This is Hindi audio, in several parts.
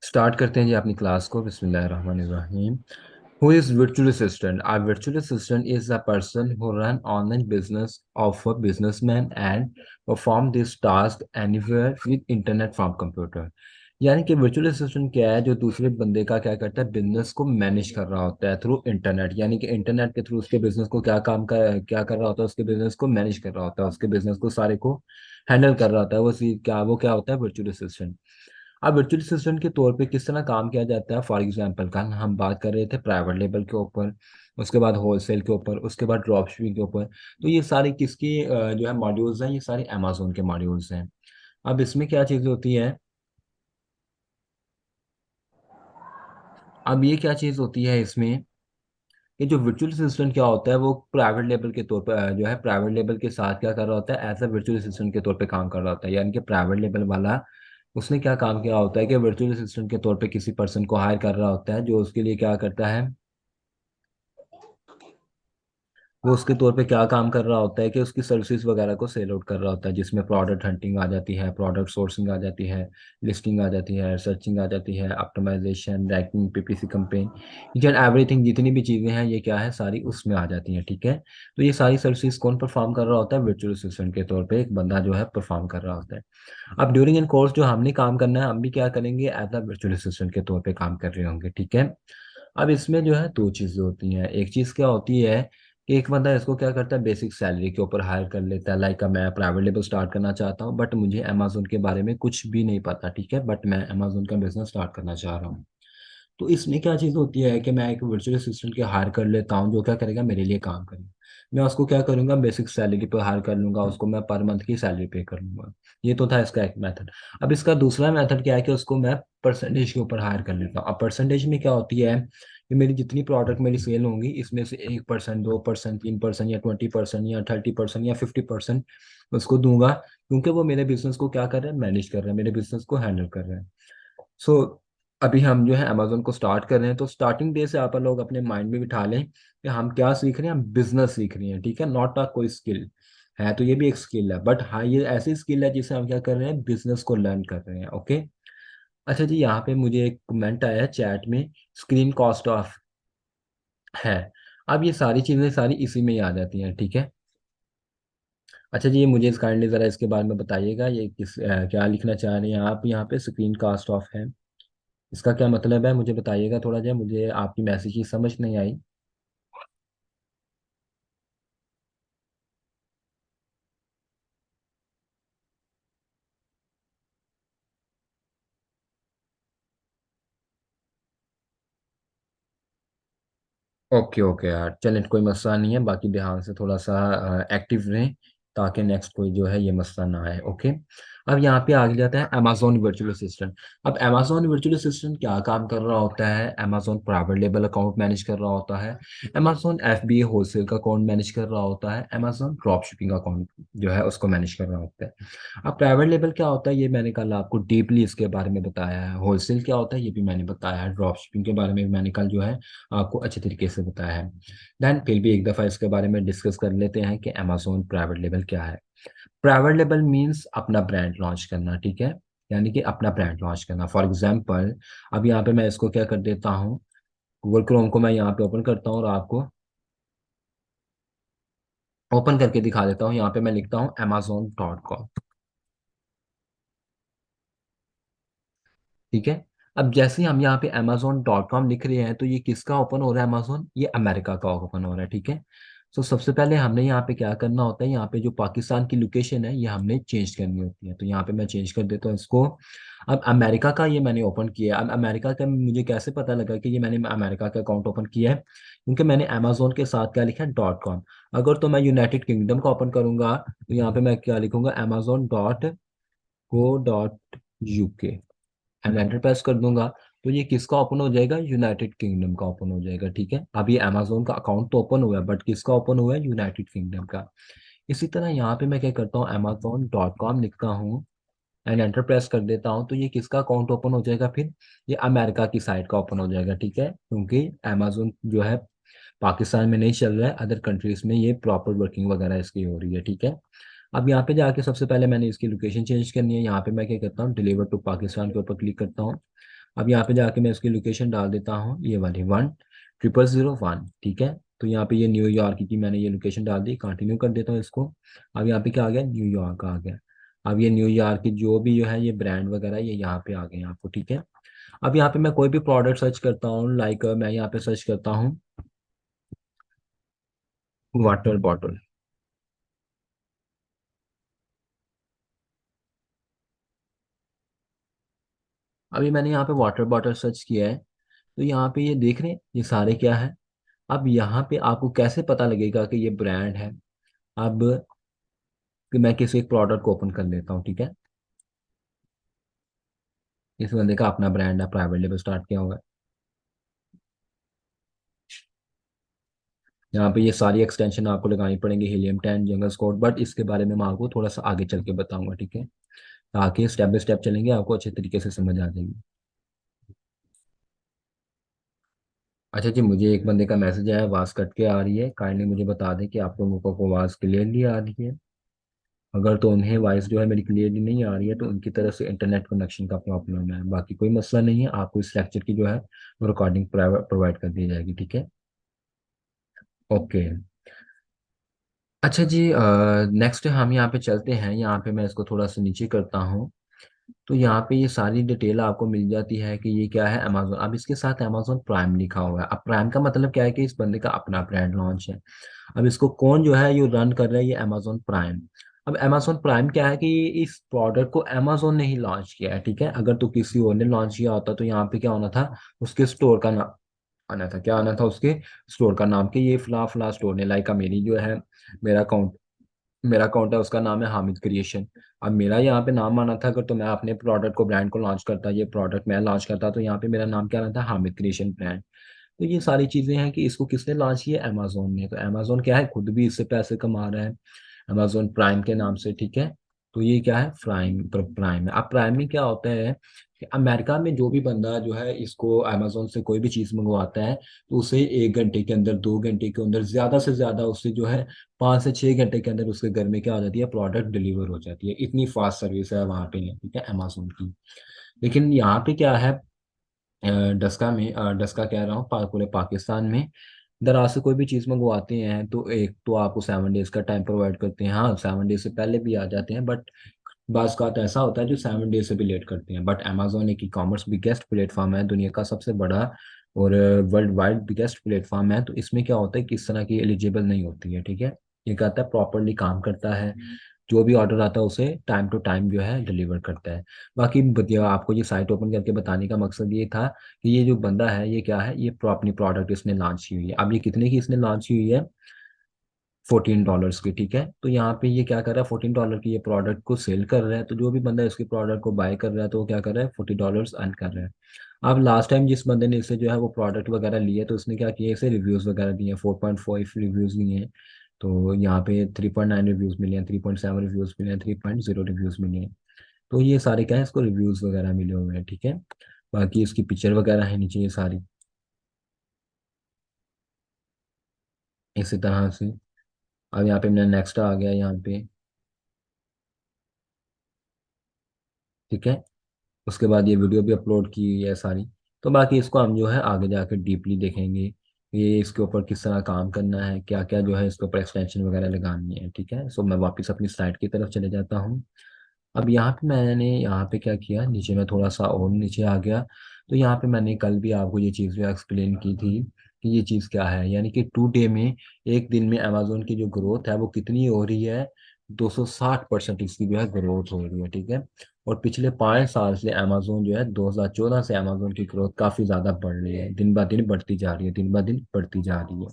स्टार्ट करते हैं जी अपनी क्लास को। बिस्मिल्लाहिर्रहमानिर्रहीम। Who is virtual assistant? A virtual assistant is a person who run online business of a businessman and perform this task anywhere with internet from computer। यानी कि वर्चुअल असिस्टेंट क्या है, जो दूसरे बंदे का क्या करता है, बिजनेस को मैनेज कर रहा होता है थ्रू इंटरनेट। यानी कि इंटरनेट के थ्रू उसके बिजनेस को क्या कर रहा होता है, उसके बिजनेस को मैनेज कर रहा होता है, उसके बिजनेस को सारे को हैंडल कर रहा होता है। वो क्या होता है, वर्चुअल असिस्टेंट। अब वर्चुअल असिस्टेंट के तौर पे किस तरह काम किया जाता है, फॉर एग्जांपल कल हम बात कर रहे थे प्राइवेट लेबल के ऊपर, उसके बाद होलसेल के ऊपर, उसके बाद ड्रॉप शिपिंग के ऊपर। तो ये सारी किसकी जो है मॉड्यूल्स हैं, ये सारे अमेजोन के मॉड्यूल्स हैं। अब इसमें क्या चीज़ होती है, अब ये क्या चीज़ होती है इसमें, कि जो वर्चुअल असिस्टेंट क्या होता है, वो प्राइवेट लेबल के तौर पर जो है प्राइवेट लेबल के साथ क्या कर रहा होता है, एज अ वर्चुअल असिस्टेंट के तौर पे काम कर रहा होता है। यानी कि प्राइवेट लेबल वाला उसने क्या काम किया होता है कि वर्चुअल असिस्टेंट के तौर पे किसी पर्सन को हायर कर रहा होता है, जो उसके लिए क्या करता है, वो उसके तौर पे क्या काम कर रहा होता है कि उसकी सर्विसेज वगैरह को सेल आउट कर रहा होता है, जिसमें प्रोडक्ट हंटिंग आ जाती है, प्रोडक्ट सोर्सिंग आ जाती है, लिस्टिंग आ जाती है, सर्चिंग आ जाती है, optimisation, ranking, PPC campaign, each and everything, जितनी भी चीज़ें हैं ये क्या है, सारी उसमें आ जाती हैं। ठीक है। तो ये सारी सर्विसेज कौन परफॉर्म कर रहा होता है, वर्चुअल असिस्टेंट के तौर पर एक बंदा जो है परफॉर्म कर रहा होता है। अब ड्यूरिंग इन कोर्स जो हमने काम करना है, हम भी क्या करेंगे, एज अ वर्चुअल असिस्टेंट के तौर पे काम कर रहे होंगे। ठीक है। अब इसमें जो है दो चीज़ें होती हैं। एक चीज़ क्या होती है कि एक बंदा इसको क्या करता है, बेसिक सैलरी के ऊपर हायर कर लेता है। लाइक मैं प्राइवेट लेवल स्टार्ट करना चाहता हूँ, बट मुझे अमेजोन के बारे में कुछ भी नहीं पता। ठीक है, बट मैं अमेजोन का बिजनेस स्टार्ट करना चाह रहा हूँ। तो इसमें क्या चीज़ होती है कि मैं एक वर्चुअल असिस्टेंट के हायर कर लेता हूँ, जो क्या करेगा, मेरे लिए काम करेगा। मैं उसको क्या करूँगा, बेसिक सैलरी पर हायर कर लूँगा, उसको मैं पर मंथ की सैलरी पे कर लूँगा। ये तो था इसका एक मेथड। अब इसका दूसरा मेथड क्या है कि उसको मैं परसेंटेज के ऊपर हायर कर लेता हूँ। अब परसेंटेज में क्या होती है कि मेरी जितनी प्रोडक्ट मेरी सेल होंगी, इसमें से 1%, 2%, 3% या 20% या 30% या 50% उसको दूंगा, क्योंकि वो मेरे बिजनेस को क्या कर रहे हैं, मैनेज कर रहे हैं, मेरे बिजनेस को हैंडल कर रहे हैं। सो अभी हम जो है अमेजोन को स्टार्ट कर रहे हैं, तो स्टार्टिंग डे से आप लोग अपने माइंड में बिठा लें कि हम क्या सीख रहे हैं, हम बिजनेस सीख रहे हैं। ठीक है, नॉट अ कोई स्किल है, तो ये भी एक स्किल है, बट हाँ ये ऐसी स्किल है जिसे हम क्या कर रहे हैं, बिजनेस को लर्न कर रहे हैं। ओके। अच्छा जी, यहाँ पे मुझे एक कमेंट आया है चैट में, स्क्रीन कॉस्ट ऑफ है। अब ये सारी चीज़ें सारी इसी में ही आ जाती हैं। ठीक है। अच्छा जी, ये मुझे इस काइंडली ज़रा इसके बारे में बताइएगा, ये क्या लिखना चाह रहे हैं आप यहाँ पे, स्क्रीन कास्ट ऑफ है, इसका क्या मतलब है, मुझे बताइएगा थोड़ा सा, मुझे आपकी मैसेज की समझ नहीं आई। ओके ओके यार, चलें कोई मसला नहीं है, बाकी ध्यान से थोड़ा सा एक्टिव रहें, ताकि नेक्स्ट कोई जो है ये मसला ना आए। ओके। अब यहाँ पे आगे जाता है अमेजोन वर्चुअल असिस्टेंट। अब अमेजोन वर्चुअल असिस्टेंट क्या काम कर रहा होता है, Amazon private label account manage कर रहा होता है, अमेजोन एफबीए होलसेल का अकाउंट मैनेज कर रहा होता है, अमेजोन ड्रॉप शिपिंग अकाउंट जो है उसको मैनेज कर रहा होता है। अब प्राइवेट लेबल क्या होता है, ये मैंने कल आपको डीपली इसके बारे में बताया है। होलसेल क्या होता है, ये भी मैंने बताया है। ड्रॉप शिपिंग के बारे में भी मैंने कल जो है आपको अच्छे तरीके से बताया है। देन फिर भी एक दफ़ा इसके बारे में डिस्कस कर लेते हैं कि अमेजोन प्राइवेट लेबल क्या है। प्राइवेट लेबल मीन्स अपना ब्रांड लॉन्च करना। ठीक है, यानी कि अपना ब्रांड लॉन्च करना। फॉर एग्जांपल अब यहाँ पे मैं इसको क्या कर देता हूँ, गूगल क्रोम को मैं यहाँ पे ओपन करता हूँ और आपको ओपन करके दिखा देता हूँ। यहाँ पे मैं लिखता हूँ amazon.com। ठीक है। अब जैसे ही हम यहाँ पे amazon.com लिख रहे हैं, तो ये किसका ओपन हो रहा है, अमेजोन, ये अमेरिका का ओपन हो रहा है। ठीक है। तो सबसे पहले हमने यहाँ पे क्या करना होता है, यहाँ पे जो पाकिस्तान की लोकेशन है ये हमने चेंज करनी होती है। तो यहाँ पे मैं चेंज कर देता हूँ इसको। अब अमेरिका का ये मैंने ओपन किया है। अब अमेरिका का मुझे कैसे पता लगा कि ये मैंने अमेरिका का अकाउंट ओपन किया है, क्योंकि मैंने अमेजोन के साथ क्या लिखा है, .com। अगर तो मैं यूनाइटेड किंगडम का ओपन करूंगा, तो यहाँ पे मैं क्या लिखूंगा, amazon.co.uk, एंड एंटर प्रेस कर दूंगा, तो ये किसका ओपन हो जाएगा, यूनाइटेड किंगडम का ओपन हो जाएगा। ठीक है। अब ये अमेजोन का अकाउंट तो ओपन हुआ है, बट किसका ओपन हुआ है, यूनाइटेड किंगडम का। इसी तरह यहाँ पे मैं क्या करता हूँ, amazon.com लिखता हूँ एंड एंटर प्रेस कर देता हूँ, तो ये किसका अकाउंट ओपन हो जाएगा, फिर ये अमेरिका की साइट का ओपन हो जाएगा। ठीक है, क्योंकि अमेजोन जो है पाकिस्तान में नहीं चल रहा है, अदर कंट्रीज में ये प्रॉपर वर्किंग वगैरह इसकी हो रही है। ठीक है। अब यहाँ पे जाके सबसे पहले मैंने इसकी लोकेशन चेंज करनी है। यहाँ पे मैं क्या करता हूँ, डिलीवर टू पाकिस्तान के ऊपर क्लिक करता हूँ। अब यहाँ पे जाके मैं उसकी लोकेशन डाल देता हूँ, ये वाली 10001, ठीक है। तो यहाँ पे ये न्यूयॉर्क की मैंने ये लोकेशन डाल दी, कंटिन्यू कर देता हूँ इसको। अब यहाँ पे क्या आ गया, न्यूयॉर्क आ गया। अब ये न्यूयॉर्क की जो भी जो है ये ब्रांड वगैरह ये यहाँ पे आ गए हैं आपको, ठीक है। अब यहाँ पे मैं कोई भी प्रोडक्ट सर्च करता हूँ, लाइक मैं यहाँ पे सर्च करता हूँ वाटर बॉटल। अभी मैंने यहाँ पे वाटर बॉटल सर्च किया है, तो यहाँ पे ये देख रहे हैं ये सारे क्या है। अब यहाँ पे आपको कैसे पता लगेगा कि ये ब्रांड है। अब कि मैं किसी एक प्रोडक्ट को ओपन कर लेता हूँ, ठीक है। इस बंदे का अपना ब्रांड है, प्राइवेट लेबल स्टार्ट किया हुआ है। यहाँ पे ये सारी एक्सटेंशन आपको लगानी पड़ेंगी, हीलियम 10, जंगल स्कोर, बट इसके बारे में मैं आपको थोड़ा सा आगे चल के बताऊंगा, ठीक है। ताकि स्टेप बाय स्टेप चलेंगे, आपको अच्छे तरीके से समझ आ जाएगी। अच्छा जी, मुझे एक बंदे का मैसेज आया, आवाज़ कट के आ रही है, काइंडली मुझे बता दें कि आप लोगों को आवाज़ क्लियरली आ रही है। अगर तो उन्हें वॉइस जो है मेरी क्लियरली नहीं आ रही है तो उनकी तरफ से इंटरनेट कनेक्शन का प्रॉब्लम है, बाकी कोई मसला नहीं है। आपको इस लेक्चर की जो है वो रिकॉर्डिंग प्रोवाइड कर दी जाएगी, ठीक है। ओके। अच्छा जी, नेक्स्ट हम यहाँ पे चलते हैं, यहाँ पे मैं इसको थोड़ा सा नीचे करता हूँ। तो यहाँ पे ये सारी डिटेल आपको मिल जाती है कि ये क्या है, अमेजोन। अब इसके साथ अमेजोन प्राइम लिखा हुआ है। अब प्राइम का मतलब क्या है कि इस बंदे का अपना ब्रांड लॉन्च है। अब इसको कौन जो है ये रन कर रहा है, ये अमेजोन प्राइम। अब अमेजोन प्राइम क्या है कि इस प्रोडक्ट को अमेजोन ने ही लॉन्च किया है, ठीक है। अगर तो किसी और ने लॉन्च किया होता तो यहाँ पे क्या होना था, उसके स्टोर का नाम आना था, क्या आना था उसके स्टोर का नाम, कि ये फला फला स्टोर ने, लाइक मेरी जो है मेरा अकाउंट मेरा अकाउंट है, उसका नाम है हामिद क्रिएशन। अब मेरा यहाँ पे नाम आना था, अगर तो मैं अपने प्रोडक्ट को ब्रांड को लॉन्च करता, ये प्रोडक्ट मैं लॉन्च करता, तो यहाँ पे मेरा नाम क्या आना था, हामिद क्रिएशन ब्रांड। तो ये सारी चीजें हैं कि इसको किसने लॉन्च किया, अमेजोन ने। तो अमेजोन क्या है, खुद भी इससे पैसे कमा रहा है अमेजोन प्राइम के नाम से, ठीक है। तो ये क्या है, प्राइम प्राइम है। अब प्राइम में क्या होता है कि अमेरिका में जो भी बंदा जो है इसको अमेजोन से कोई भी चीज़ मंगवाता है, तो उसे 1 घंटे के अंदर, 2 घंटे के अंदर, ज़्यादा से ज़्यादा उससे जो है 5 से 6 घंटे के अंदर उसके घर में क्या हो जाती है, प्रोडक्ट डिलीवर हो जाती है। इतनी फास्ट सर्विस है वहाँ पे, ठीक है, अमेजोन की। लेकिन यहाँ पे क्या है, डस्का में, डस्का कह रहा हूँ, पूरे पाकिस्तान में दराज से कोई भी चीज़ मंगवाते हैं तो एक तो आपको 7 डेज का टाइम प्रोवाइड करते हैं। हाँ, 7 डेज से पहले भी आ जाते हैं, बट बाज़ का तो ऐसा होता है जो 7 डेज से भी लेट करते हैं। बट अमेजोन एक ई कॉमर्स बिगेस्ट प्लेटफॉर्म है, दुनिया का सबसे बड़ा और वर्ल्ड वाइड बिगेस्ट प्लेटफॉर्म है। तो इसमें क्या होता है कि इस तरह की एलिजिबल नहीं होती है, ठीक है। ये कहता है प्रॉपरली काम करता है, जो भी ऑर्डर आता है उसे टाइम टू टाइम जो है डिलीवर करता है। बाकी आपको ये साइट ओपन करके बताने का मकसद ये था कि ये जो बंदा है ये क्या है, ये अपनी प्रोडक्ट इसने लॉन्च की हुई है। अब ये कितने की इसने लॉन्च की हुई है, $14 की, ठीक है। तो यहाँ पे ये क्या कर रहा है, $14 की ये प्रोडक्ट को सेल कर रहा है। तो जो भी बंदा इसकी प्रोडक्ट को बाय कर रहा है तो वो क्या कर रहा है, $40 अर्न कर रहा है। अब लास्ट टाइम जिस बंदे ने इससे जो है वो प्रोडक्ट वगैरह लिए, तो उसने क्या किया, इसे रिव्यूज़ वगैरह दिए हैं, 4.5 रिव्यूज़ दिए हैं। तो यहाँ पे 3.9 रिव्यूज़ मिले हैं, 3.7 रिव्यूज़ मिले हैं, 3.0 रिव्यूज़ मिले हैं। तो ये सारे क्या है, इसको रिव्यूज़ वगैरह मिले हुए हैं, ठीक है। बाकी इसकी पिक्चर वगैरह है नीचे ये सारी, इसी तरह से। अब यहाँ पे मैंने नेक्स्ट आ गया यहाँ पे, ठीक है। उसके बाद ये वीडियो भी अपलोड की हुई है सारी। तो बाकी इसको हम जो है आगे जाकर डीपली देखेंगे, ये इसके ऊपर किस तरह काम करना है, क्या क्या जो है इसके ऊपर एक्सटेंशन वगैरह लगानी है, ठीक है। सो मैं वापस अपनी स्लाइड की तरफ चले जाता हूँ। अब यहाँ पे मैंने यहाँ पे क्या किया, नीचे में थोड़ा सा और नीचे आ गया। तो यहाँ पे मैंने कल भी आपको ये चीज़ भी एक्सप्लेन की थी कि ये चीज़ क्या है, यानी कि 2 डे में, एक दिन में अमेजोन की जो ग्रोथ है वो कितनी हो रही है, 260% इसकी जो है ग्रोथ हो रही है, ठीक है। और पिछले 5 साल से अमेजोन जो है, 2014 से अमेजोन की ग्रोथ काफ़ी ज़्यादा बढ़ रही है, दिन ब दिन बढ़ती जा रही है, दिन ब दिन बढ़ती जा रही है।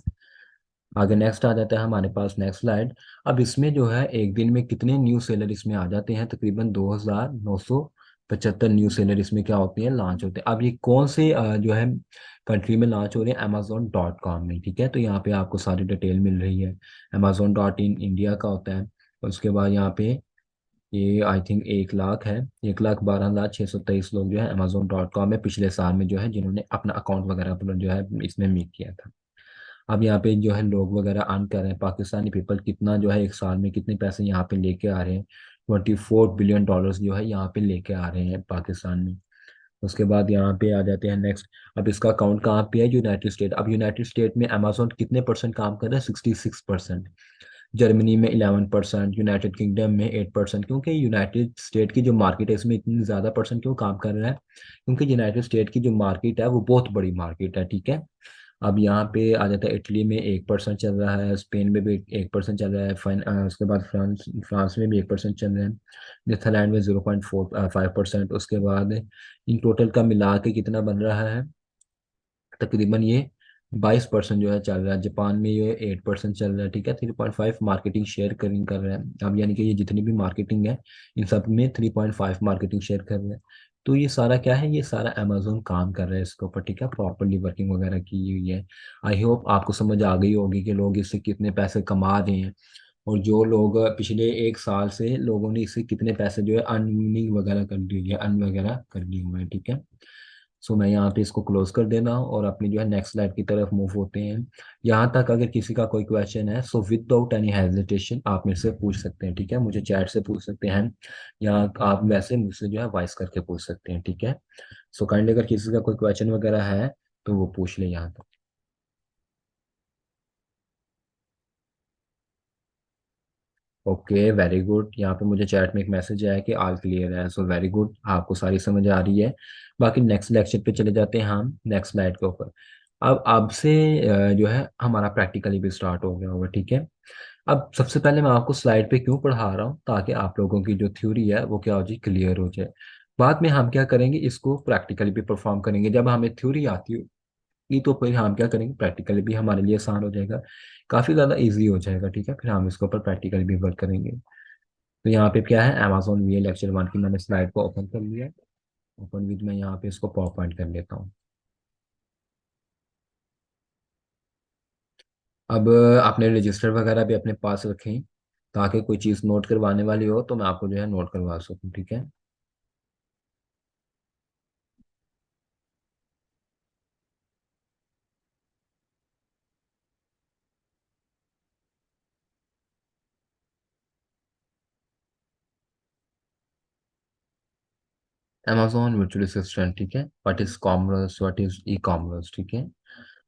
आगे नेक्स्ट आ जाता है हमारे पास, नेक्स्ट स्लाइड। अब इसमें जो है एक दिन में कितने न्यू सेलर इसमें आ जाते हैं, तकरीबन 2975 न्यू सेलर इसमें क्या होते हैं, लॉन्च होते हैं। अब ये कौन से जो है कंट्री में लॉन्च हो रहे हैं, Amazon.com में, ठीक है। तो यहाँ पे आपको सारी डिटेल मिल रही है। Amazon.in इंडिया का होता है, और उसके बाद यहाँ पे ये आई थिंक 1 लाख है, 1,12,623 लोग जो है Amazon.com में पिछले साल में जो है जिन्होंने अपना अकाउंट वगैरह अपना जो है इसमें मेक किया था। अब यहाँ पे जो है लोग वगैरह अर्न कर रहे हैं, पाकिस्तानी पीपल कितना जो है एक साल में कितने पैसे यहाँ पे लेके आ रहे हैं, $24 बिलियन जो है यहाँ पे लेके आ रहे हैं पाकिस्तान में। उसके बाद यहाँ पे आ जाते हैं नेक्स्ट। अब इसका अकाउंट कहाँ पे है? United state. अब यूनाइटेड स्टेट में अमेजोन कितने परसेंट काम कर रहा है? 66%। जर्मनी में 11%, यूनाइटेड किंगडम में 8%। क्योंकि यूनाइटेड स्टेट की जो मार्केट है इसमें इतनी ज़्यादा परसेंट क्यों काम कर रहा है? क्योंकि यूनाइटेड स्टेट की जो मार्केट है वो बहुत बड़ी मार्केट है, ठीक है। अब यहाँ पे आ जाता है इटली में 1% चल रहा है, स्पेन में भी 1% चल रहा है, उसके बाद फ्रांस फ्रांस में भी 1% चल रहा है, नीदरलैंड में 0.45%। उसके बाद इन टोटल का मिला के कितना बन रहा है? तकरीबन ये 22% जो है चल रहा है। जापान में ये 8% चल रहा है, ठीक है। 3.5 मार्केटिंग शेयर कर रहे हैं। अब यानी कि ये जितनी भी मार्केटिंग है इन सब में 3.5 मार्केटिंग शेयर कर रहे हैं। तो ये सारा क्या है? ये सारा अमेजोन काम कर रहा है इसके ऊपर, ठीक है। प्रॉपरली वर्किंग वगैरह की हुई है। आई होप आपको समझ आ गई होगी कि लोग इससे कितने पैसे कमा रहे हैं, और जो लोग पिछले एक साल से लोगों ने इससे कितने पैसे जो है अर्निंग वगैरह कर ली है, अर्न वगैरह कर ली हुए हैं, ठीक है। सो मैं यहाँ पे इसको क्लोज कर देना हूँ और अपनी जो है नेक्स्ट स्लाइड की तरफ मूव होते हैं। यहाँ तक अगर किसी का कोई क्वेश्चन है सो विदाउट एनी हेजिटेशन आप मेरे से पूछ सकते हैं, ठीक है। मुझे चैट से पूछ सकते हैं, या आप वैसे मुझसे जो है वॉइस करके पूछ सकते हैं, ठीक है। सो काइंडली अगर किसी का कोई क्वेश्चन वगैरह है तो वो पूछ ले यहाँ तक। Okay, very good. यहाँ पे मुझे चैट में एक मैसेज आया कि ऑल क्लियर है, सो वेरी गुड, आपको सारी समझ आ रही है। बाकी नेक्स्ट लेक्चर पे चले जाते हैं हम नेक्स्ट स्लाइड के ऊपर। अब से जो है हमारा प्रैक्टिकली भी स्टार्ट हो गया होगा, ठीक है। अब सबसे पहले मैं आपको स्लाइड पे क्यों पढ़ा रहा हूँ, ताकि आप लोगों की जो थ्योरी है वो क्या हो जाए, क्लियर हो जाए। बाद में हम क्या करेंगे, इसको प्रैक्टिकली भी परफॉर्म करेंगे। जब हमें थ्योरी आती है ये तो फिर हम क्या करेंगे, प्रैक्टिकली भी हमारे लिए आसान हो जाएगा, काफ़ी ज़्यादा इजी हो जाएगा, ठीक है। फिर हम इसके ऊपर प्रैक्टिकली भी वर्क करेंगे। तो यहाँ पे क्या है, अमेजोन वी लेक्चर 1 की मैंने स्लाइड को ओपन कर लिया है। ओपन विद मैं यहाँ पे इसको पावर पॉइंट कर लेता हूँ। अब आपने रजिस्टर वगैरह भी अपने पास रखें, ताकि कोई चीज़ नोट करवाने वाली हो तो मैं आपको जो है नोट करवा सकूँ, ठीक है। अमेजोन वर्चुअल असिस्टेंट, ठीक है। What is commerce, what is e commerce, ठीक है।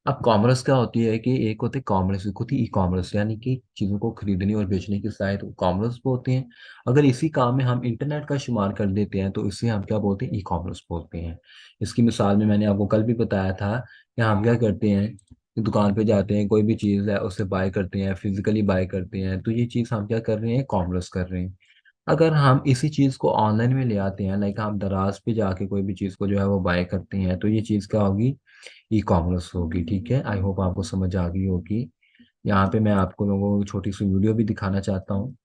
अब कॉमर्स क्या होती है कि एक होती है कॉमर्स, एक होती है ई कॉमर्स, यानी कि चीज़ों को खरीदने और बेचने की साइट कॉमर्स बोलते हैं। अगर इसी काम में हम इंटरनेट का शुमार कर देते हैं तो इसे हम क्या बोलते हैं, ई कॉमर्स बोलते हैं। इसकी मिसाल में मैंने आपको कल भी बताया था कि हम क्या करते हैं कि दुकान पे जाते हैं, कोई भी चीज़ है उससे बाय करते हैं, फिजिकली बाय करते हैं, तो ये चीज़ हम क्या कर रहे हैं, कॉमर्स कर रहे हैं। अगर हम इसी चीज़ को ऑनलाइन में ले आते हैं, लाइक हम दराज पे जाके कोई भी चीज़ को जो है वो बाय करते हैं, तो ये चीज़ क्या होगी, ई कॉमर्स होगी, ठीक है। आई होप आपको समझ आ गई होगी। यहाँ पे मैं आपको लोगों को छोटी सी वीडियो भी दिखाना चाहता हूँ।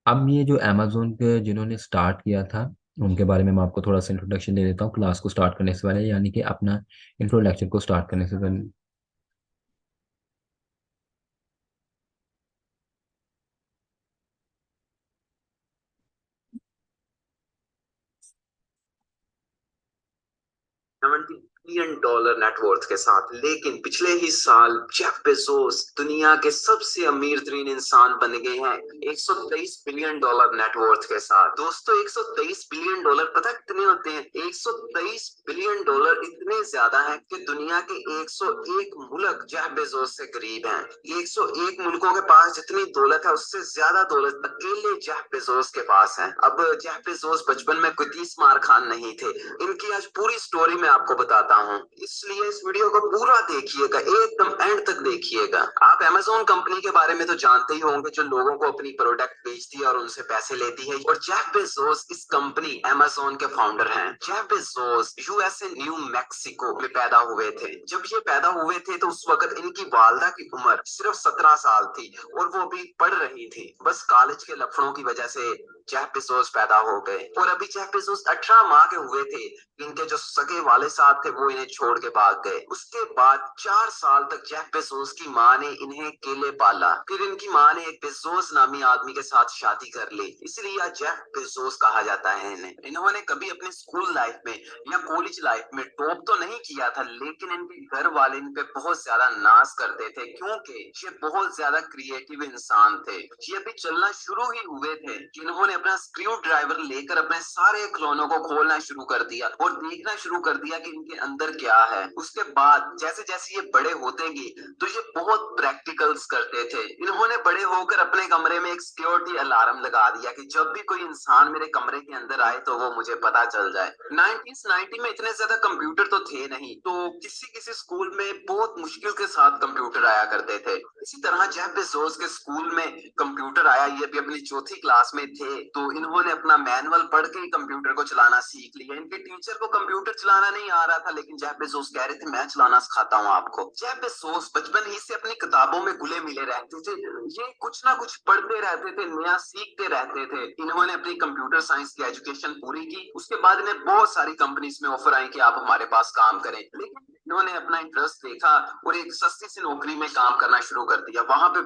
अब ये जो अमेजोन के जिन्होंने स्टार्ट किया था उनके बारे में मैं आपको थोड़ा सा इंट्रोडक्शन दे देता हूँ क्लास को स्टार्ट करने से पहले, यानी कि अपना इंट्रो लेक्चर को स्टार्ट करने से पहले। $70 बिलियन नेटवर्थ के साथ, लेकिन पिछले ही साल जेफ बेजोस दुनिया के सबसे अमीर तरीन इंसान बन गए हैं, $123 बिलियन नेटवर्थ के साथ। दोस्तों, $123 बिलियन पता कितने होते हैं? $123 बिलियन इतने ज्यादा है कि दुनिया के 101 मुल्क जेफ बेजोस से करीब हैं। 101 मुल्कों के पास जितनी दौलत है उससे ज्यादा दौलत अकेले जेफ बेजोस के पास है। अब जेफ बेजोस बचपन में कोई 30 मार खान नहीं थे। इनकी आज पूरी स्टोरी मैं आपको बताता हूँ, इसलिए इस वीडियो को पूरा देखिएगा, एकदम एंड तक देखिएगा। आप अमेजोन कंपनी के बारे में तो जानते ही होंगे, जो लोगों को अपनी प्रोडक्ट बेचती है और उनसे पैसे लेती है। और जेफ बेजोस इस कंपनी अमेजोन के फाउंडर हैं। Jeff Bezos USA new Mexico में पैदा हुए थे। जब ये पैदा हुए थे तो उस वक्त इनकी वालदा की उम्र सिर्फ 17 साल थी और वो भी पढ़ रही थी। बस कॉलेज के लफड़ों की वजह से जेफ बेजोस पैदा हो गए। और अभी जेफ बेजोस 18 माह के हुए थे, इनके जो सगे वाले साहब थे वो इन्हें छोड़ के भाग गए। उसके बाद 4 साल तक जेफ बेजोस की माँ ने इन्हें अकेले पाला। फिर इनकी माँ ने एक बेजोस नामी आदमी के साथ शादी कर ली, इसलिए आज जेफ बेजोस कहा जाता है इन्हें। इन्होंने कभी अपने स्कूल लाइफ में या कॉलेज लाइफ में टॉप तो नहीं किया था, लेकिन इनके घर वाले इन पे बहुत ज्यादा नाज करते थे, क्योंकि ये बहुत ज्यादा क्रिएटिव इंसान थे। ये अभी चलना शुरू ही हुए थे कि इन्होंने अपना स्क्रू ड्राइवर लेकर अपने सारे खिलौनों को खोलना शुरू कर दिया और देखना शुरू कर दिया कि इनके अंदर क्या है। उसके बाद जैसे जैसे ये बड़े होते गए तो ये बहुत प्रैक्टिकल्स करते थे। इन्होंने बड़े होकर अपने कमरे में एक सिक्योरिटी अलार्म लगा दिया कि जब भी कोई इंसान मेरे कमरे के अंदर आए तो वो मुझे पता चल जाए। 1990 में इतने ज्यादा कंप्यूटर तो थे नहीं, तो किसी किसी स्कूल में बहुत मुश्किल के साथ कंप्यूटर आया करते थे। इसी तरह जेफ बेजोस के स्कूल में कंप्यूटर आया। ये भी अपनी चौथी क्लास में थे तो इन्होंने अपना मैनुअल पढ़ के ही कंप्यूटर को चलाना सीख लिया। इनके टीचर को कंप्यूटर चलाना नहीं आ रहा था, लेकिन जेफ बेजोस कह रहे थे मैं चलाना सिखाता हूँ आपको। जेफ बेजोस बचपन ही से अपनी किताबों में घुले मिले रहते थे। ये कुछ ना कुछ पढ़ते रहते थे, नया सीखते रहते थे। इन्होंने अपनी कंप्यूटर साइंस की एजुकेशन पूरी की। उसके बाद इन्हें बहुत सारी कंपनीज में ऑफर आई कि आप हमारे पास काम करें, लेकिन इन्होंने अपना इंटरेस्ट देखा और एक सस्ती सी नौकरी में काम करना शुरू कर दिया। वहां पे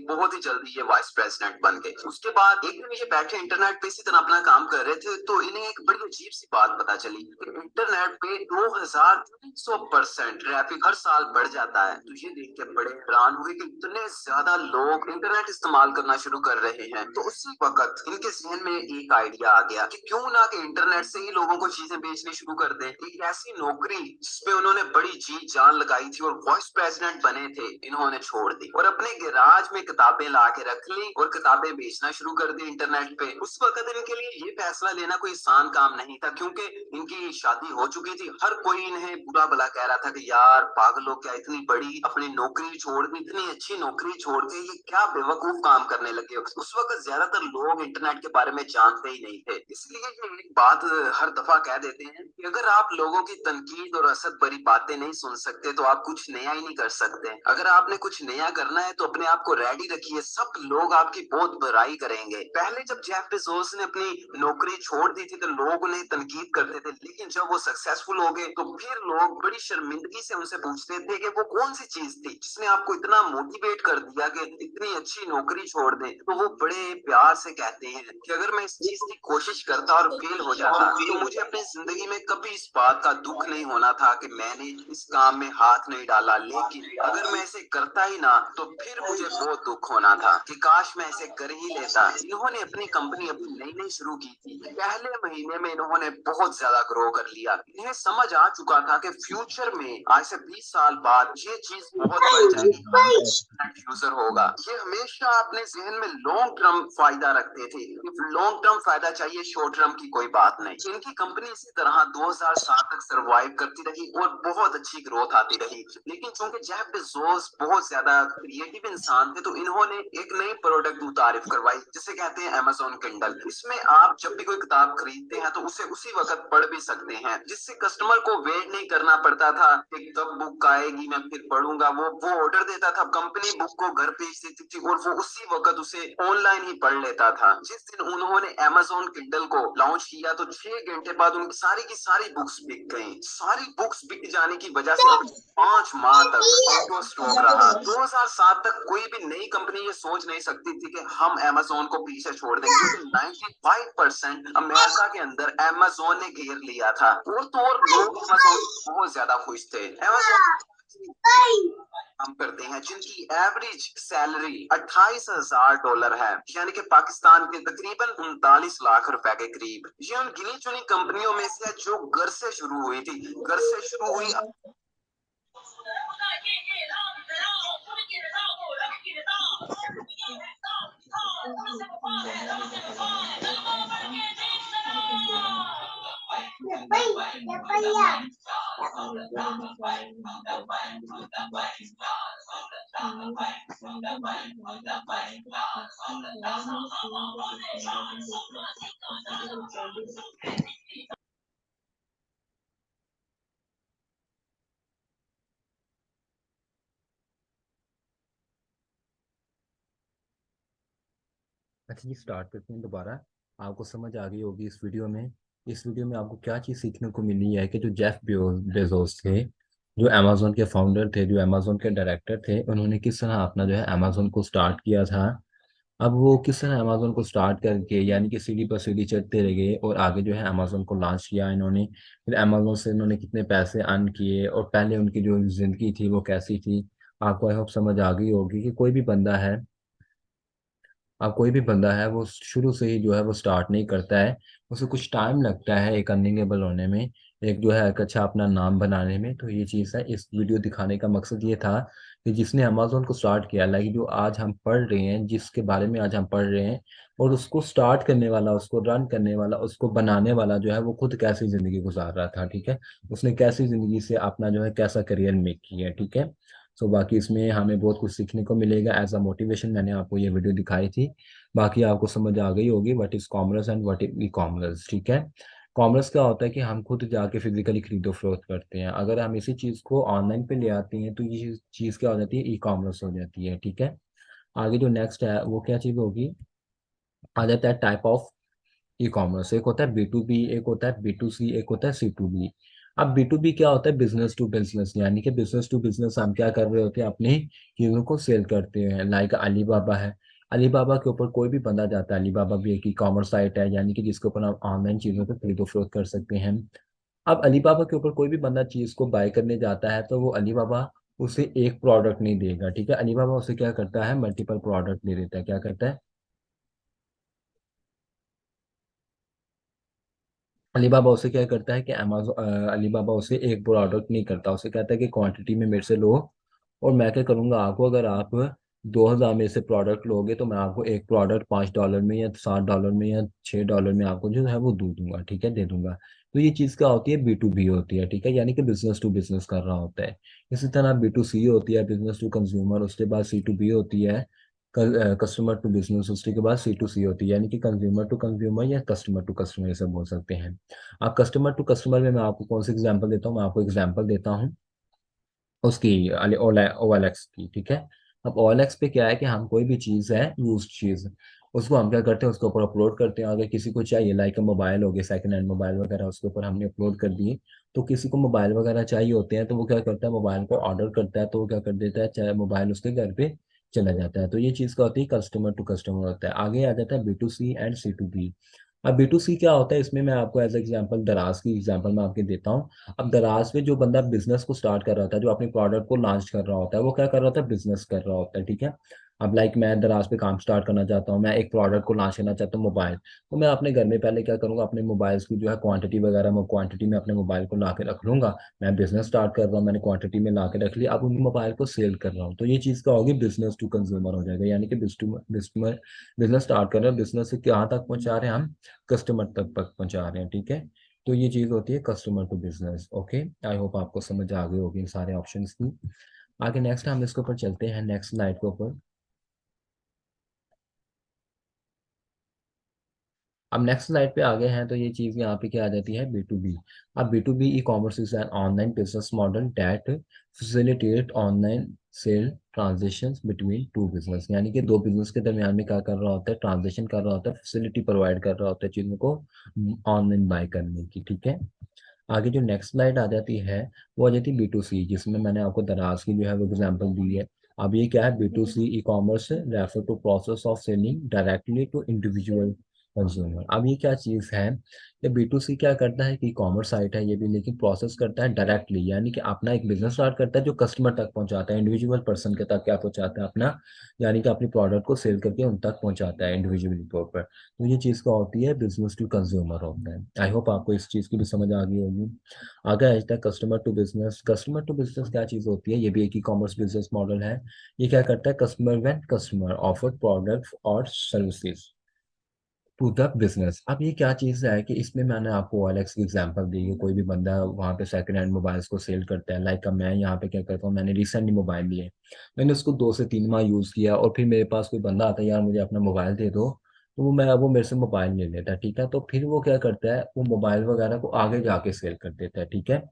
बहुत ही जल्दी ये वाइस प्रेसिडेंट बन गए। उसके बाद एक दिन ये बैठे इंटरनेट पे इसी तरह अपना काम कर रहे थे तो इन्हें एक बड़ी अजीब सी बात पता चली कि इंटरनेट पे 2300% ट्रैफिक हर साल बढ़ जाता है। तो ये देख के बड़े हैरान हुए कि इतने ज्यादा लोग इंटरनेट इस्तेमाल करना शुरू कर रहे हैं। तो उसी वक्त इनके जहन में एक आइडिया आ गया कि क्यों ना कि इंटरनेट से ही लोगों को चीजें बेचनी शुरू कर दें। एक ऐसी नौकरी जिसपे उन्होंने बड़ी जी जान लगाई थी और वाइस प्रेसिडेंट बने थे, इन्होंने छोड़ दी और अपने गैराज में किताबें ला के रख ली और किताबें बेचना शुरू कर दी इंटरनेट पे। उस वक्त इनके लिए ये फैसला लेना कोई आसान काम नहीं था, क्योंकि इनकी शादी हो चुकी थी। हर कोई इन्हें बुरा भला कह रहा था कि यार पागलों, क्या इतनी बड़ी अपनी नौकरी छोड़ दी, इतनी अच्छी नौकरी छोड़ के ये क्या बेवकूफ काम करने लगे हो। उस वक्त ज्यादातर लोग इंटरनेट के बारे में जानते ही नहीं थे, इसलिए ये एक बात हर दफा कह देते हैं कि अगर आप लोगों की तनकीद और असद भरी बातें नहीं सुन सकते तो आप कुछ नया ही नहीं कर सकते। अगर आपने कुछ नया करना है तो अपने आप को रेडी रखिए, सब लोग आपकी बहुत बुराई करेंगे। पहले जब जेफ बेजोस ने अपनी नौकरी छोड़ दी थी तो लोग उन्हें तनकीद करते थे, लेकिन जब वो सक्सेसफुल हो गए तो फिर लोग बड़ी शर्मिंदगी से उनसे पूछते थे कि वो कौन सी चीज थी जिसने आपको इतना मोटिवेट कर दिया कि इतनी अच्छी नौकरी छोड़ दें। तो वो बड़े प्यार से कहते हैं कि अगर मैं इस चीज की कोशिश करता और फेल हो जाता तो मुझे अपनी जिंदगी में कभी इस बात का दुख नहीं होना था कि मैंने इस काम में हाथ नहीं डाला, लेकिन अगर मैं ऐसे करता ही ना तो फिर मुझे बहुत दुख होना था कि काश मैं ऐसे कर ही लेता। इन्होंने अपनी कंपनी अभी नई नई शुरू की थी, पहले महीने में इन्होंने बहुत ज्यादा ग्रो कर लिया। इन्हें समझ आ चुका था कि फ्यूचर में आज से 20 साल बाद ये चीज बहुत बढ़ जाएगी, यूजर होगा। ये हमेशा अपने जहन में लॉन्ग टर्म फायदा रखते थे। लॉन्ग टर्म फायदा चाहिए, शॉर्ट टर्म की कोई बात नहीं। इनकी कंपनी इसी तरह 2007 तक सरवाइव करती रही और बहुत अच्छी ग्रोथ आती रही। लेकिन चूंकि जेफ बेजोस बहुत ज्यादा क्रिएटिव इंसान थे तो इन्होंने एक नई प्रोडक्ट मुतारिफ करवाई जिसे कहते हैं Amazon किंडल। इसमें आप जब भी कोई किताब खरीदते हैं तो उसे उसी वक्त पढ़ भी सकते हैं, जिससे कस्टमर को वेट नहीं करना पड़ता था कि कब बुक आएगी मैं फिर पढ़ूंगा। वो ऑर्डर देता था, कंपनी बुक को घर भेज देती थी और वो उसी वक्त उसे ऑनलाइन ही पढ़ लेता था। जिस दिन उन्होंने Amazon किंडल को लॉन्च किया तो 6 घंटे बाद उनकी सारी की सारी बुक्स बिक गई। सारी बुक्स बिक जाने की वजह से 5 माह तक आउट ऑफ स्टॉक रहा। 2007 तक कोई भी नई कंपनी ये सोच नहीं सकती थी कि हम Amazon को पीछे छोड़ देंगे, क्योंकि 95% अमेरिका के अंदर Amazon ने घेर लिया था। और तो और लोग Amazon बहुत ज्यादा खुश थे। Amazon काम करते हैं जिनकी एवरेज सैलरी $28,000 है, यानी कि पाकिस्तान के तकरीबन 39 लाख रुपए के करीब। ये उन गिनी चुनी कंपनियों में से है जो घर से शुरू हुई थी। घर से शुरू हुई अच्छा जी, स्टार्ट करते हैं दोबारा। आपको समझ आ गई होगी इस वीडियो में आपको क्या चीज़ सीखने को मिली है कि जो जेफ बेजोस थे, जो अमेजोन के फाउंडर थे, जो अमेजोन के डायरेक्टर थे, उन्होंने किस तरह अपना जो है अमेजोन को स्टार्ट किया था। अब वो किस तरह अमेजोन को स्टार्ट करके यानी कि सीढ़ी पर सीढ़ी चढ़ते रह गए और आगे जो है अमेजोन को लॉन्च किया इन्होंने। फिर अमेजोन से इन्होंने कितने पैसे अर्न किए और पहले उनकी जो जिंदगी थी वो कैसी थी। आपको आई होप समझ आ गई होगी कि कोई भी बंदा है, अब कोई भी बंदा है वो शुरू से ही जो है वो स्टार्ट नहीं करता है। उसे कुछ टाइम लगता है एक अर्निंगेबल होने में, एक जो है एक अच्छा अपना नाम बनाने में। तो ये चीज़ है, इस वीडियो दिखाने का मकसद ये था कि जिसने अमेजोन को स्टार्ट किया, लाइक जो आज हम पढ़ रहे हैं, जिसके बारे में आज हम पढ़ रहे हैं, और उसको स्टार्ट करने वाला, उसको रन करने वाला, उसको बनाने वाला जो है वो खुद कैसी ज़िंदगी गुजार रहा था। ठीक है, उसने कैसी ज़िंदगी से अपना जो है कैसा करियर मेक किया है। ठीक है, सो बाकी इसमें हमें बहुत कुछ सीखने को मिलेगा। एज अ मोटिवेशन मैंने आपको ये वीडियो दिखाई थी। बाकी आपको समझ आ गई होगी what is commerce and what is e commerce. ठीक है, कॉमर्स क्या होता है कि हम खुद जाके फिजिकली खरीदो फरोख्त करते हैं। अगर हम इसी चीज़ को ऑनलाइन पे ले आते हैं तो ये चीज़ क्या हो जाती है, ई कॉमर्स हो जाती है। ठीक है, आगे जो नेक्स्ट है वो क्या चीज़ होगी, आ जाता है टाइप ऑफ ई कॉमर्स। एक होता है बी टू बी, एक होता है बी टू सी, एक होता है सी टू बी। अब बी टू बी क्या होता है, बिजनेस टू बिजनेस, यानी कि बिजनेस टू बिजनेस हम क्या कर रहे होते हैं, अपनी चीज़ों को सेल करते हैं। लाइक अलीबाबा है, अलीबाबा के ऊपर कोई भी बंदा जाता है, अलीबाबा भी एक ई कॉमर्स साइट है, यानी कि जिसके ऊपर आप ऑनलाइन चीज़ों को खरीदो फरोख्त कर सकते हैं। अब अलीबाबा के ऊपर कोई भी बंदा चीज़ को बाय करने जाता है तो वो अलीबाबा उसे एक प्रोडक्ट नहीं देगा। ठीक है, अलीबाबा उसे क्या करता है, मल्टीपल प्रोडक्ट दे देता है। क्या करता है, अलीबाबा उसे क्या करता है कि अमेजोन, अलीबाबा उसे एक प्रोडक्ट नहीं करता, उसे कहता है कि क्वांटिटी में मेरे से लो। और मैं क्या करूँगा, आपको अगर आप 2,000 में से प्रोडक्ट लोगे तो मैं आपको एक प्रोडक्ट $5 में या $7 में या $6 में आपको जो है वो दे दूंगा। ठीक है, दे दूंगा। तो ये चीज़ क्या होती है, बी टू बी होती है। ठीक है, यानी कि बिजनेस टू बिजनेस कर रहा होता है। इसी तरह बी टू सी होती है, बिजनेस टू कंज्यूमर। उसके बाद सी टू बी होती है, कस्टमर टू बिजनेस। उसके बाद सी टू सी होती है, यानी कि कंज्यूमर टू कंज्यूमर या कस्टमर टू कस्टमर, ये सब बोल सकते हैं। आप कस्टमर टू कस्टमर में मैं आपको कौन सी एग्जांपल देता हूँ, मैं आपको एग्जांपल देता हूँ उसकी, OLX की। ठीक है, अब OLX पे क्या है कि हम कोई भी चीज़ है, यूज चीज़, उसको हम क्या करते हैं, उसके ऊपर अपलोड करते हैं। अगर किसी को चाहिए, लाइक मोबाइल हो गए, सेकंड हैंड मोबाइल वगैरह, उसके ऊपर हमने अपलोड कर दिए। तो किसी को मोबाइल वगैरह चाहिए होते हैं तो वो क्या करता है, मोबाइल को ऑर्डर करता है, तो वो क्या कर देता है, चाहे मोबाइल उसके घर पे चला जाता है। तो ये चीज़ क्या होती है, कस्टमर टू कस्टमर होता है। आगे आ जाता है B2C एंड C2B। अब B2C क्या होता है, इसमें मैं आपको एज एग्जांपल दराज की एग्जांपल मैं आपके देता हूँ। अब दराज में जो बंदा बिजनेस को स्टार्ट कर रहा होता है, जो अपने प्रोडक्ट को लॉन्च कर रहा होता है, वो क्या कर रहा होता है, बिजनेस कर रहा होता है। ठीक है, अब लाइक मैं दराज पे काम स्टार्ट करना चाहता हूँ, मैं एक प्रोडक्ट को लॉन्च करना चाहता हूँ, मोबाइल। तो मैं अपने घर में पहले क्या करूँगा, अपने मोबाइल्स की जो है क्वांटिटी वगैरह, मैं क्वांटिटी में अपने मोबाइल को ला के रख लूंगा। मैं बिजनेस स्टार्ट कर रहा हूँ, मैंने क्वांटिटी में ला के रख लिया, अब उन मोबाइल को सेल कर रहा हूँ। तो ये चीज़ क्या होगी, बिजनेस टू कंज्यूमर हो जाएगा, यानी कि बिजनेस स्टार्ट कर रहे हैं, बिजनेस से कहाँ तक पहुंचा रहे हैं हम, कस्टमर तक पहुंचा रहे हैं। ठीक है, तो ये चीज़ होती है customer to business. Okay, I hope आपको समझ आ गई होगी इन सारे ऑप्शंस की। आगे नेक्स्ट हम इसके ऊपर चलते हैं, नेक्स्ट स्लाइड के ऊपर। अब नेक्स्ट स्लाइड पे आ गए हैं तो ये चीज़ यहाँ पे क्या आ जाती है, B2B। अब B2B e commerce is an online business model that facilitate online sale transactions between two business, यानी कि दो बिजनेस के दरमियान में क्या कर रहा होता है, ट्रांजेक्शन कर रहा होता है, फैसिलिटी प्रोवाइड कर रहा होता है चीज़ों को ऑनलाइन बाय करने की। ठीक है, आगे जो नेक्स्ट स्लाइड आ जाती है वो आ जाती है B2C, जिसमें मैंने आपको दराज की जो है वो एग्जांपल दी है। अब ये क्या है, B2C ecommerce refer to process of selling directly to individual consumer. अब ये क्या चीज़ है, ये B2C क्या करता है कि ई कॉमर्स साइट है ये भी, लेकिन प्रोसेस करता है डायरेक्टली, यानी कि अपना एक बिजनेस स्टार्ट करता है जो कस्टमर तक पहुंचाता है, इंडिविजुअल पर्सन के तक क्या पहुंचाता है अपना, यानी कि अपनी प्रोडक्ट को सेल करके उन तक पहुंचाता है इंडिविजुअली तौर पर। तो ये चीज़ क्या होती है, बिजनेस टू कंज्यूमर होता है। आई होप आपको इस चीज़ की भी समझ आ गई होगी। आगे आता है customer to business. Customer to business क्या चीज़ होती है, ये भी एक ई कॉमर्स बिजनेस मॉडल है। ये क्या करता है, customer when customer offer products और सर्विसेज टू द बिजनेस। अब ये क्या चीज़ है कि इसमें मैंने आपको OLX की एग्जांपल दी है, कोई भी बंदा वहाँ पे सेकंड हैंड मोबाइल्स को सेल करता है। लाइक मैं यहाँ पे क्या करता हूँ, मैंने रिसेंटली मोबाइल लिए, मैंने उसको 2 से 3 माह यूज़ किया और फिर मेरे पास कोई बंदा आता है, यार मुझे अपना मोबाइल दे दो, तो वो मेरे से मोबाइल ले लेता है। ठीक है, तो फिर वो क्या करता है, वो मोबाइल वगैरह को आगे जाके सेल कर देता है। ठीक है,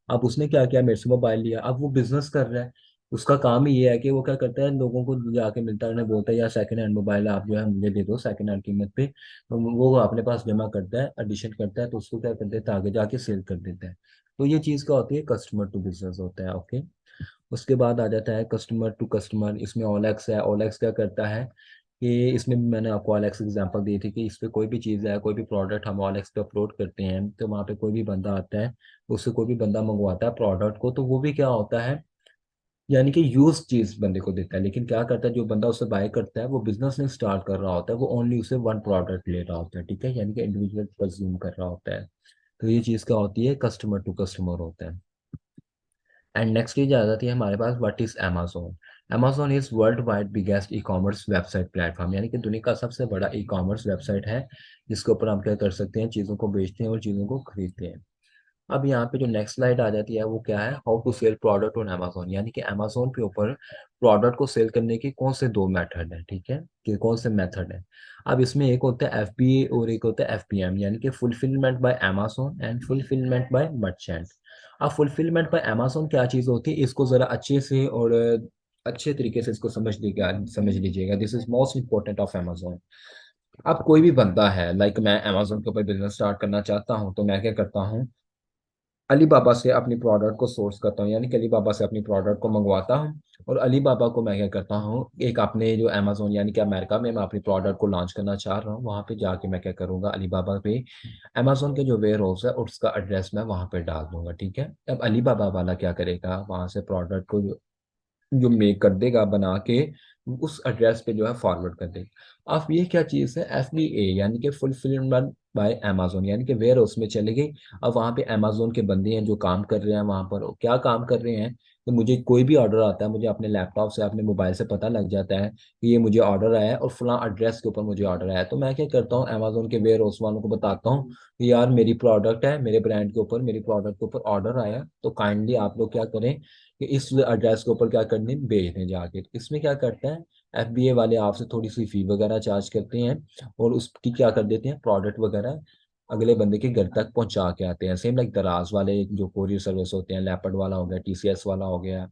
अब उसने क्या किया, मेरे से मोबाइल लिया, अब वो बिजनेस कर रहा है। उसका काम ही ये है कि वो क्या करता है, लोगों को जाके मिलता है, उन्हें बोलता है यार सेकंड हैंड मोबाइल आप जो है मुझे दे दो सेकंड हैंड कीमत पे, तो वो अपने पास जमा करता है, एडिशन करता है, तो उसको क्या कर देता है, आगे जाके सेल कर देता है। तो ये चीज़ क्या होती है, कस्टमर टू बिजनेस होता है। ओके। उसके बाद आ जाता है कस्टमर टू कस्टमर। इसमें ओलेक्स है। ओलेक्स क्या करता है कि इसमें भी मैंने आपको ओलेक्स एग्जांपल दी थी कि इस पे कोई भी चीज़ है, कोई भी प्रोडक्ट हम ओलेक्स पे अपलोड करते हैं, तो वहाँ पे कोई भी बंदा आता है, उससे कोई भी बंदा मंगवाता है प्रोडक्ट को, तो वो भी क्या होता है, यानी कि यूज चीज बंदे को देता है। लेकिन क्या करता है, जो बंदा उससे बाय करता है वो बिजनेस नहीं स्टार्ट कर रहा होता है, वो ओनली उसे वन प्रोडक्ट ले रहा होता है, ठीक है, यानी कि इंडिविजुअल कंज्यूम कर रहा होता है। तो ये चीज़ क्या होती है, कस्टमर टू कस्टमर होता है। एंड नेक्स्ट चीज आ जाती है हमारे पास, what is Amazon. Amazon is world wide biggest e commerce website platform, यानी कि दुनिया का सबसे बड़ा ई कॉमर्स वेबसाइट है, जिसके ऊपर हम क्या कर सकते हैं, चीज़ों को बेचते हैं और चीज़ों को खरीदते हैं। अब यहाँ पे जो नेक्स्ट स्लाइड आ जाती है वो क्या है, how to sell product on Amazon, यानी कि अमेजोन के ऊपर प्रोडक्ट को सेल करने के कौन से दो मेथड है, ठीक है, कि कौन से मेथड है। अब इसमें एक होता है एफबीए और एक होता है एफपीएम, यानी कि fulfilment bye Amazon and fulfilment bye merchant. अब फुलफिलमेंट बाय अमेजोन क्या चीज़ होती है, इसको ज़रा अच्छे से और अच्छे तरीके से इसको समझ लीजिएगा, this is most important of Amazon. अब कोई भी बंदा है, लाइक मैं अमेजोन के ऊपर बिजनेस स्टार्ट करना चाहता हूँ, तो मैं क्या करता हूँ, अलीबाबा से अपनी प्रोडक्ट को सोर्स करता हूँ, यानी कि अलीबाबा से अपनी प्रोडक्ट को मंगवाता हूँ, और अलीबाबा को मैं क्या करता हूँ, एक अपने जो अमेजोन यानी कि अमेरिका में मैं अपनी प्रोडक्ट को लॉन्च करना चाह रहा हूँ, वहाँ पे जाके मैं क्या करूँगा, अलीबाबा पे अमेजोन के जो वेयर हाउस है उसका एड्रेस मैं वहाँ पे डाल दूंगा, ठीक है। अब अलीबाबा वाला क्या करेगा, वहाँ से प्रोडक्ट को जो मेक कर देगा बना के, उस एड्रेस पे जो है फॉरवर्ड कर देगा। अब ये क्या चीज़ है, एफबीए, यानी कि फुलफिलमेंट बाय अमेजोन, यानी कि वेयर हाउस में चले गई। अब वहाँ पे अमेजोन के बंदे हैं जो काम कर रहे हैं वहाँ पर, वो क्या काम कर रहे हैं, तो मुझे कोई भी ऑर्डर आता है, मुझे अपने लैपटॉप से अपने मोबाइल से पता लग जाता है कि ये मुझे ऑर्डर आया है और फलां एड्रेस के ऊपर मुझे ऑर्डर आया है, तो मैं क्या करता हूँ, अमेजोन के वेयर हाउस वालों को बताता हूँ कि यार मेरी प्रोडक्ट है, मेरे ब्रांड के ऊपर, मेरी प्रोडक्ट के ऊपर ऑर्डर आया, तो काइंडली आप लोग क्या करें कि इस एड्रेस के ऊपर क्या करने, भेज दें जाके। तो इसमें क्या करते हैं, एफबीए वाले आपसे थोड़ी सी फी वगैरह चार्ज करते हैं, और उसकी क्या कर देते हैं, प्रोडक्ट वगैरह अगले बंदे के घर तक पहुंचा के आते हैं। सेम लाइक दराज वाले जो कोरियर सर्विस होते हैं, लेपर्ड वाला हो गया, टीसीएस वाला हो गया,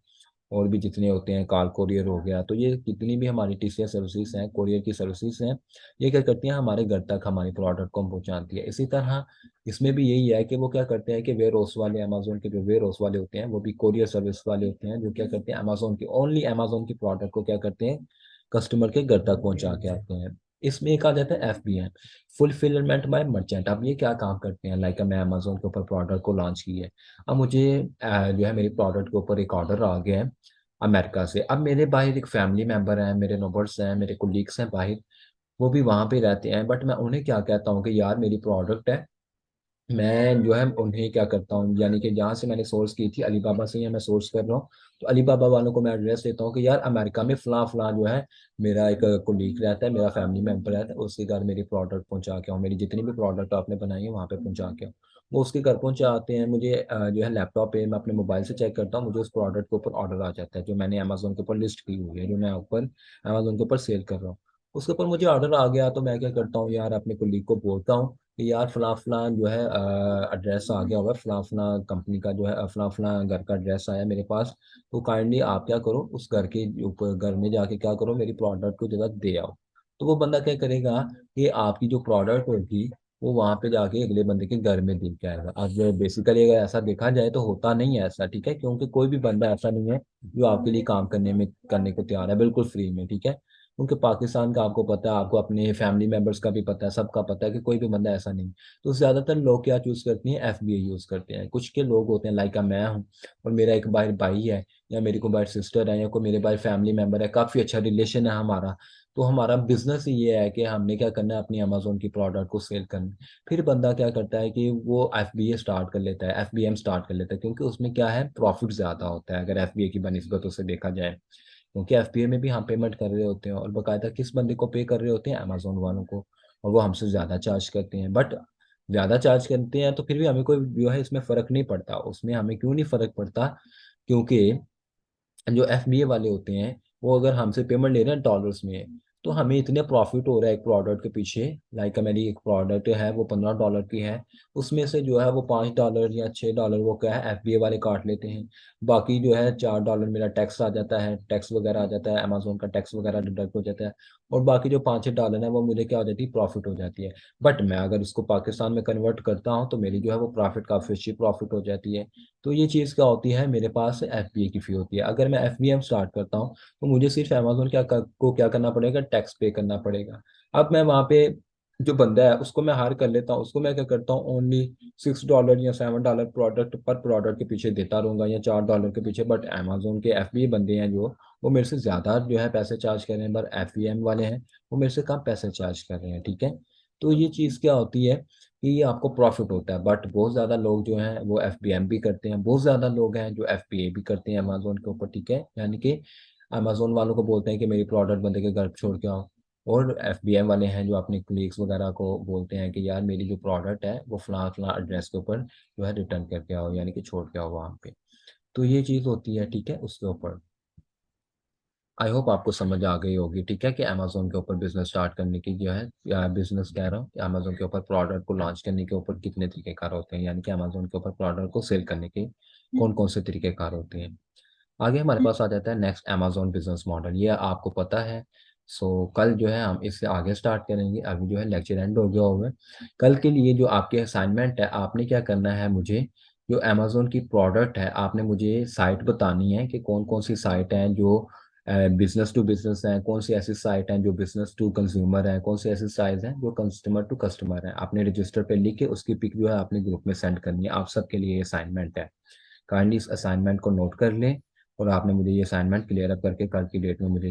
और भी जितने होते हैं, कार कोरियर हो गया, तो ये कितनी भी हमारी टीसीएस सर्विसेज हैं, कोरियर की सर्विसेज हैं, ये क्या करती हैं, हमारे घर तक हमारी प्रोडक्ट को पहुंचाती है। इसी तरह इसमें भी यही है कि वो क्या करते हैं कि वेयर हाउस वाले, अमेजोन के जो वेयर हाउस वाले होते हैं वो भी कोरियर सर्विस वाले होते हैं, जो क्या करते हैं, अमेजोन की ओनली अमेजोन की प्रोडक्ट को क्या करते हैं, कस्टमर के घर तक पहुंचा के आते हैं। इसमें एक आ जाता है एफबीएम, फुलफिलमेंट बाय मर्चेंट। अब ये क्या काम करते हैं, लाइक मैं अमेजोन के ऊपर प्रोडक्ट को लॉन्च की है, अब मुझे जो है मेरी प्रोडक्ट के ऊपर एक ऑर्डर आ गया है अमेरिका से। अब मेरे बाहर एक फैमिली मेंबर हैं, मेरे नोबर्स हैं, मेरे कोलीग्स हैं बाहर, वो भी वहाँ पे रहते हैं, बट मैं उन्हें क्या कहता हूँ कि यार मेरी प्रोडक्ट है, मैं जो है उन्हें क्या करता हूँ, यानी कि जहाँ से मैंने सोर्स की थी अलीबाबा से, या मैं सोर्स कर रहा हूँ, तो अलीबाबा वालों को मैं एड्रेस देता हूँ कि यार अमेरिका में फलां फलां जो है मेरा एक कोलीग रहता है, मेरा फैमिली मेम्बर रहता है, उसके घर मेरी प्रोडक्ट पहुँचा के आओ, मेरी जितनी भी प्रोडक्ट आपने बनाई है वहाँ पे पहुँचा के आओ। वो उसके घर पहुँचा आते हैं, मुझे जो है लैपटॉप पे मैं अपने मोबाइल से चेक करता हूँ, मुझे उस प्रोडक्ट के ऊपर ऑर्डर आ जाता है, जो मैंने अमेजोन के ऊपर लिस्ट की हुई है, जो मैं ऊपर अमेजोन के ऊपर सेल कर रहा हूँ, उसके ऊपर मुझे ऑर्डर आ गया, तो मैं क्या करता हूँ यार, अपने कोलीग को बोलता हूँ कि यार फलां फलां जो है एड्रेस आ गया होगा, फलां फलां कंपनी का जो है फलां फलां घर का एड्रेस आया मेरे पास, तो काइंडली आप क्या करो, उस घर के ऊपर घर में जाके क्या करो, मेरी प्रोडक्ट को जगह दे आओ। तो वो बंदा क्या करेगा कि आपकी जो प्रोडक्ट होगी वो वहां पे जाके अगले बंदे के घर में दे के आएगा। अब बेसिकली अगर ऐसा देखा जाए तो होता नहीं है ऐसा, ठीक है, क्योंकि कोई भी बंदा ऐसा नहीं है जो आपके लिए काम करने को तैयार है बिल्कुल फ्री में, ठीक है। क्योंकि पाकिस्तान का आपको पता है, आपको अपने फैमिली मेंबर्स का भी पता है, सबका पता है कि कोई भी बंदा ऐसा नहीं। तो ज्यादातर लोग क्या चूज करते हैं, एफबीए यूज करते हैं। कुछ के लोग होते हैं, लाइक मैं हूँ, और मेरा एक भाई भाई है, या मेरी को भाई सिस्टर है, या कोई मेरे भाई फैमिली मेंबर है, काफी अच्छा रिलेशन है हमारा, तो हमारा बिजनेस ही ये है कि हमने क्या करना है, अपनी अमेजोन की प्रोडक्ट को सेल करना है। फिर बंदा क्या करता है कि वो एफबीए स्टार्ट कर लेता है, एफबीएम स्टार्ट कर लेता है, क्योंकि उसमें क्या है, प्रॉफिट ज्यादा होता है अगर एफबीए की बनिस्बत से देखा जाए, क्योंकि एफबीए में भी हम पेमेंट कर रहे होते हैं, और बकायदा किस बंदे को पे कर रहे होते हैं, अमेजोन वालों को, और वो हमसे ज़्यादा चार्ज करते हैं। बट ज़्यादा चार्ज करते हैं तो फिर भी हमें कोई जो है इसमें फ़र्क नहीं पड़ता, उसमें हमें क्यों नहीं फ़र्क पड़ता, क्योंकि जो एफबीए वाले होते हैं वो अगर हमसे पेमेंट ले रहे हैं डॉलर्स में, तो हमें इतने प्रॉफिट हो रहा है एक प्रोडक्ट के पीछे। लाइक मेरी एक प्रोडक्ट है वो $15 की है, उसमें से जो है वो $5 या $6 वो क्या है FBA वाले काट लेते हैं। बाकी जो है $4 मेरा टैक्स आ जाता है, टैक्स वगैरह आ जाता है, अमेजोन का टैक्स वगैरह डिडक्ट हो जाता है। और बाकी जो $5-6 है वो मुझे क्या हो जाती है, प्रॉफिट हो जाती है। बट मैं अगर उसको पाकिस्तान में कन्वर्ट करता हूँ तो मेरी जो है वो प्रॉफिट काफ़ी अच्छी प्रॉफिट हो जाती है। तो ये चीज़ क्या होती है, मेरे पास FBA की फ़ी होती है। अगर मैं FBM स्टार्ट करता हूँ तो मुझे सिर्फ अमेजोन को क्या करना पड़ेगा, टैक्स पे करना पड़ेगा। अब मैं वहाँ पे जो बंदा है उसको मैं हायर कर लेता हूँ, उसको मैं क्या करता हूँ, ओनली $6 या $7 प्रोडक्ट पर प्रोडक्ट के पीछे देता रहूंगा, या $4 के पीछे। बट अमेजोन के FBA बंदे हैं जो, वो मेरे से ज़्यादा जो है पैसे चार्ज कर रहे हैं, पर FBM वाले हैं वो मेरे से कम पैसे चार्ज कर रहे हैं, ठीक है। तो ये चीज़ क्या होती है कि ये आपको प्रॉफिट होता है। बट बहुत ज़्यादा लोग जो हैं वो FBM भी करते हैं, बहुत ज़्यादा लोग हैं जो FBA भी करते हैं अमेजोन के ऊपर, ठीक है। यानी कि अमेजोन वालों को बोलते हैं कि मेरी प्रोडक्ट बंदे के घर पे छोड़ के आओ, और FBM वाले हैं जो अपने क्लीग्स वगैरह को बोलते हैं कि यार मेरी जो प्रोडक्ट है वो फलां फलां एड्रेस के ऊपर जो है रिटर्न करके आओ, यानी कि छोड़ के आओ वहाँ पे। तो ये चीज़ होती है, ठीक है, उसके ऊपर। आई होप आपको समझ आ गई होगी, ठीक है, कि अमेजोन के ऊपर बिजनेस स्टार्ट करने की जो है, या बिजनेस कह रहा हूँ, कि अमेजोन के ऊपर प्रोडक्ट को लॉन्च करने के ऊपर कितने तरीकेकार होते हैं, यानी कि अमेजोन के ऊपर प्रोडक्ट को सेल करने के कौन कौन से तरीकेकार होते हैं। आगे हमारे पास आ जाता है नेक्स्ट अमेजोन बिजनेस मॉडल, ये आपको पता है। कल जो है हम इससे आगे स्टार्ट करेंगे, अभी जो है लेक्चर एंड हो गया होगा। कल के लिए जो आपके असाइनमेंट है, आपने क्या करना है, मुझे जो अमेजोन की प्रोडक्ट है आपने मुझे साइट बतानी है कि कौन कौन सी साइट हैं जो बिजनेस टू बिजनेस हैं, कौन सी ऐसी साइट हैं जो बिजनेस टू कंज्यूमर हैं, कौन सी ऐसी साइट हैं जो कस्टमर टू कस्टमर हैं। आपने रजिस्टर पे लिख के उसकी पिक जो है आपने ग्रुप में सेंड करनी है। आप सबके लिए असाइनमेंट है, काइंडली इस असाइनमेंट को नोट कर लें। और आपने मुझे ये असाइनमेंट क्लियर अप करके कल की डेट में मुझे